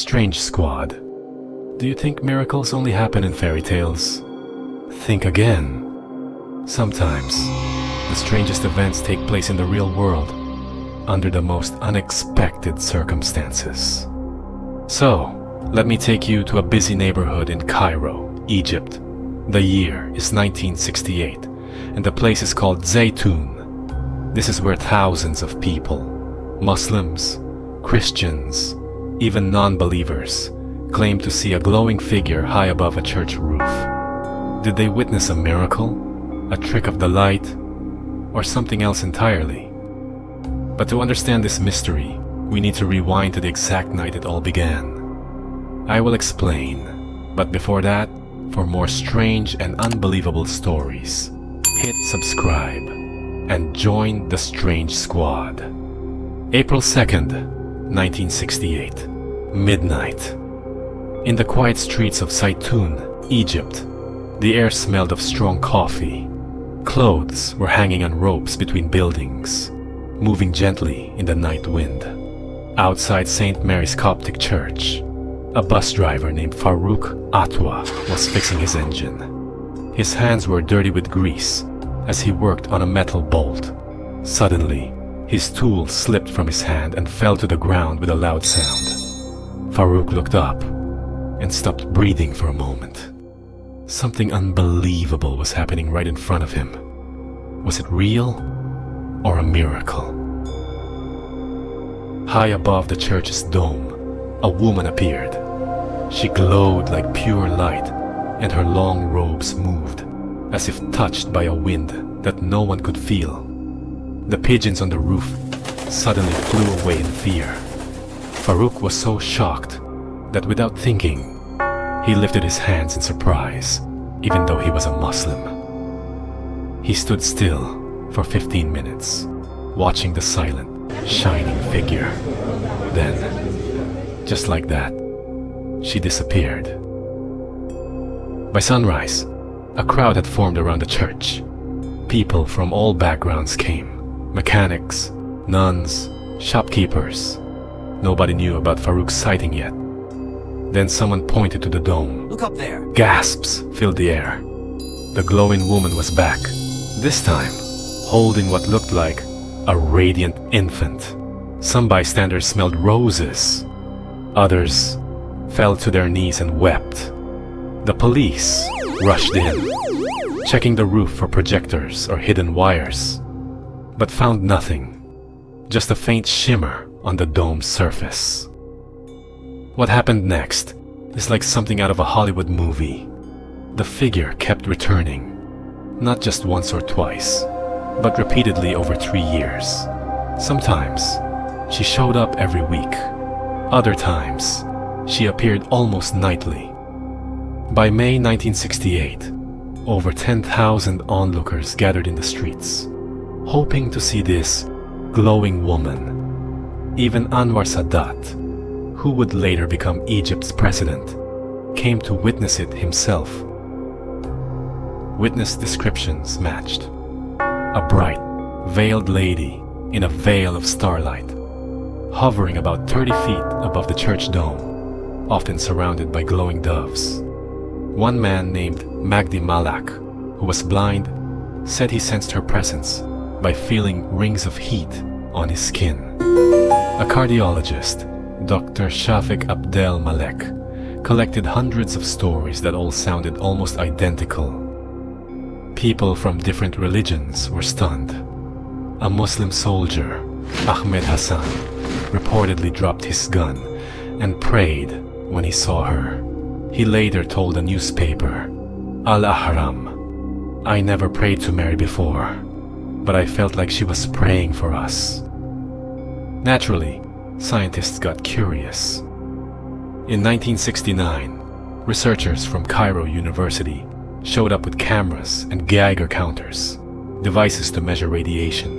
Strange Squad. Do you think miracles only happen in fairy tales? Think again. Sometimes, the strangest events take place in the real world, under the most unexpected circumstances. So, let me take you to a busy neighborhood in Cairo, Egypt. The year is 1968, and the place is called Zeitoun. This is where thousands of people, Muslims, Christians, even non-believers, claim to see a glowing figure high above a church roof. Did they witness a miracle, a trick of the light, or something else entirely? But to understand this mystery, we need to rewind to the exact night it all began. I will explain, but before that, for more strange and unbelievable stories, hit subscribe and join the Strange Squad. April 2nd, 1968, midnight. In the quiet streets of Zeitoun, Egypt, the air smelled of strong coffee. Clothes were hanging on ropes between buildings, moving gently in the night wind. Outside St. Mary's Coptic Church, a bus driver named Farouk Atwa was fixing his engine. His hands were dirty with grease as he worked on a metal bolt. Suddenly, his tool slipped from his hand and fell to the ground with a loud sound. Farouk looked up and stopped breathing for a moment. Something unbelievable was happening right in front of him. Was it real or a miracle? High above the church's dome, a woman appeared. She glowed like pure light, and her long robes moved, as if touched by a wind that no one could feel. The pigeons on the roof suddenly flew away in fear. Farouk was so shocked that without thinking, he lifted his hands in surprise, even though he was a Muslim. He stood still for 15 minutes, watching the silent, shining figure. Then, just like that, she disappeared. By sunrise, a crowd had formed around the church. People from all backgrounds came. Mechanics, nuns, shopkeepers. Nobody knew about Farouk's sighting yet. Then someone pointed to the dome. Look up there. Gasps filled the air. The glowing woman was back, this time holding what looked like a radiant infant. Some bystanders smelled roses. Others fell to their knees and wept. The police rushed in, checking the roof for projectors or hidden wires, but found nothing, just a faint shimmer on the dome's surface. What happened next is like something out of a Hollywood movie. The figure kept returning, not just once or twice, but repeatedly over 3 years. Sometimes, she showed up every week. Other times, she appeared almost nightly. By May 1968, over 10,000 onlookers gathered in the streets, hoping to see this glowing woman. Even Anwar Sadat, who would later become Egypt's president, came to witness it himself. Witness descriptions matched. A bright, veiled lady in a veil of starlight, hovering about 30 feet above the church dome, often surrounded by glowing doves. One man named Magdi Malak, who was blind, said he sensed her presence by feeling rings of heat on his skin. A cardiologist, Dr. Shafiq Abdel Malek, collected hundreds of stories that all sounded almost identical. People from different religions were stunned. A Muslim soldier, Ahmed Hassan, reportedly dropped his gun and prayed when he saw her. He later told a newspaper, Al-Ahram, "I never prayed to Mary before, but I felt like she was praying for us." Naturally, scientists got curious. In 1969, researchers from Cairo University showed up with cameras and Geiger counters, devices to measure radiation.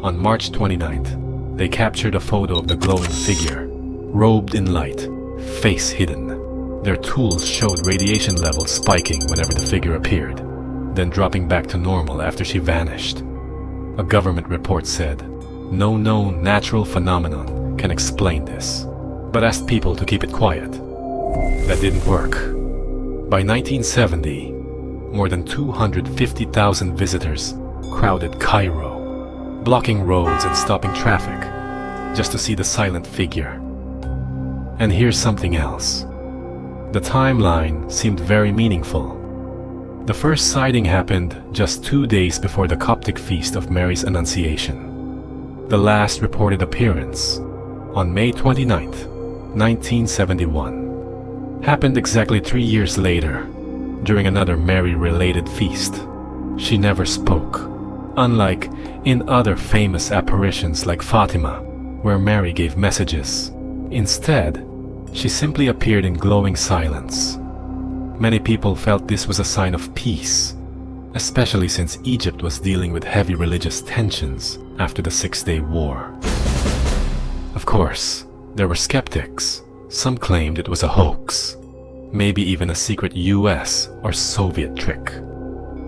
On March 29th, they captured a photo of the glowing figure, robed in light, face hidden. Their tools showed radiation levels spiking whenever the figure appeared, then dropping back to normal after she vanished. A government report said, "No known natural phenomenon can explain this. but asked people to keep it quiet. That didn't work. By 1970, more than 250,000 visitors crowded Cairo, blocking roads and stopping traffic just to see the silent figure. And here's something else. The timeline seemed very meaningful. The first sighting happened just 2 days before the Coptic feast of Mary's Annunciation. The last reported appearance, on May 29th, 1971, happened exactly 3 years later, during another Mary-related feast. She never spoke, unlike in other famous apparitions like Fatima, where Mary gave messages. Instead, she simply appeared in glowing silence. Many people felt this was a sign of peace, especially since Egypt was dealing with heavy religious tensions after the Six-Day War. Of course, there were skeptics. Some claimed it was a hoax, maybe even a secret US or Soviet trick.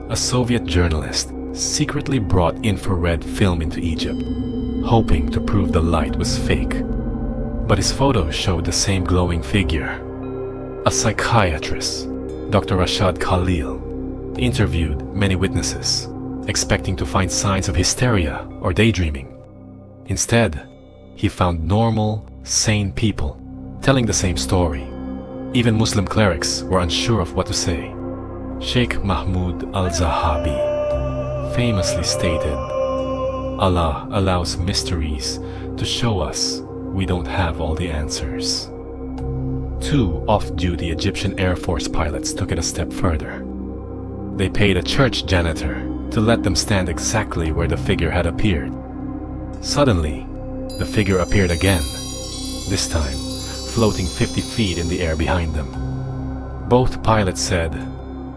A Soviet journalist secretly brought infrared film into Egypt, hoping to prove the light was fake. But his photos showed the same glowing figure. A psychiatrist, Dr. Rashad Khalil, interviewed many witnesses, expecting to find signs of hysteria or daydreaming. Instead, he found normal, sane people telling the same story. Even Muslim clerics were unsure of what to say. Sheikh Mahmoud al-Zahabi famously stated, "Allah allows mysteries to show us we don't have all the answers." 2 off-duty Egyptian Air Force pilots took it a step further. They paid a church janitor to let them stand exactly where the figure had appeared. Suddenly, the figure appeared again, this time floating 50 feet in the air behind them. Both pilots said,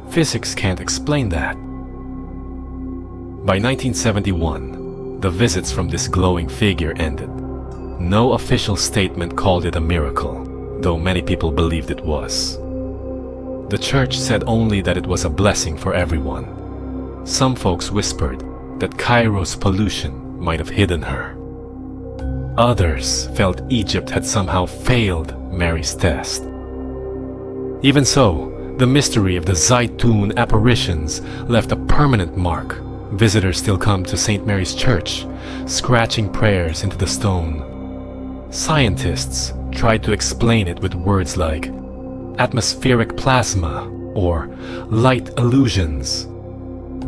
"Physics can't explain that." By 1971, the visits from this glowing figure ended. No official statement called it a miracle, though many people believed it was. The church said only that it was a blessing for everyone. Some folks whispered that Cairo's pollution might have hidden her. Others felt Egypt had somehow failed Mary's test. Even so, the mystery of the Zeitoun Apparitions left a permanent mark. Visitors still come to St. Mary's Church, scratching prayers into the stone. Scientists tried to explain it with words like atmospheric plasma or light illusions.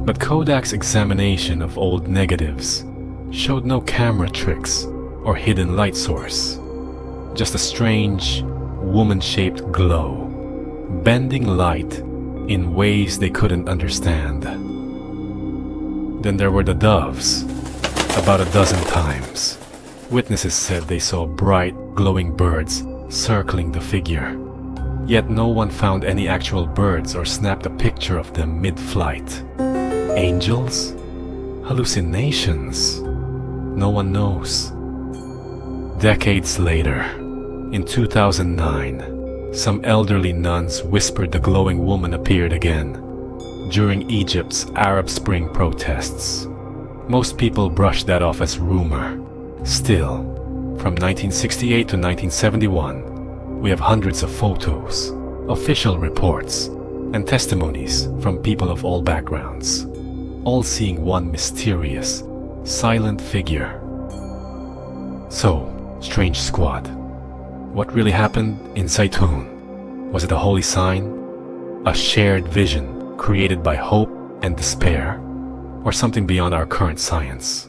But Kodak's examination of old negatives showed no camera tricks or hidden light source, just a strange, woman-shaped glow, bending light in ways they couldn't understand. Then there were the doves, about a dozen times. Witnesses said they saw bright, glowing birds circling the figure. Yet no one found any actual birds or snapped a picture of them mid-flight. Angels? Hallucinations? No one knows. Decades later, in 2009, some elderly nuns whispered the glowing woman appeared again during Egypt's Arab Spring protests. Most people brushed that off as rumor. Still, from 1968 to 1971, we have hundreds of photos, official reports, and testimonies from people of all backgrounds, all seeing one mysterious, silent figure. So, Strange Squad, what really happened in Zeitoun? Was it a holy sign? A shared vision created by hope and despair? Or something beyond our current science?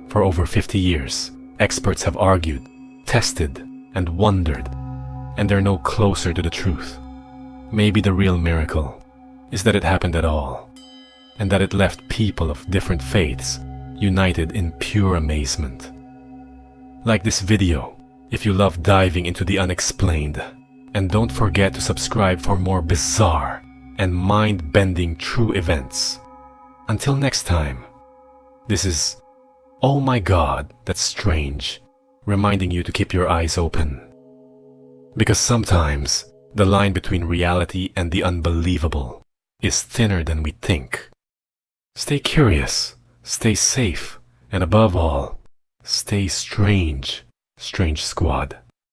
For over 50 years, experts have argued, tested, and wondered, and they're no closer to the truth. Maybe the real miracle is that it happened at all, and that it left people of different faiths united in pure amazement. Like this video if you love diving into the unexplained, and don't forget to subscribe for more bizarre and mind-bending true events. Until next time, this is Oh My God, That's Strange, reminding you to keep your eyes open. Because sometimes the line between reality and the unbelievable is thinner than we think. Stay curious, stay safe, and above all, stay strange, Strange Squad.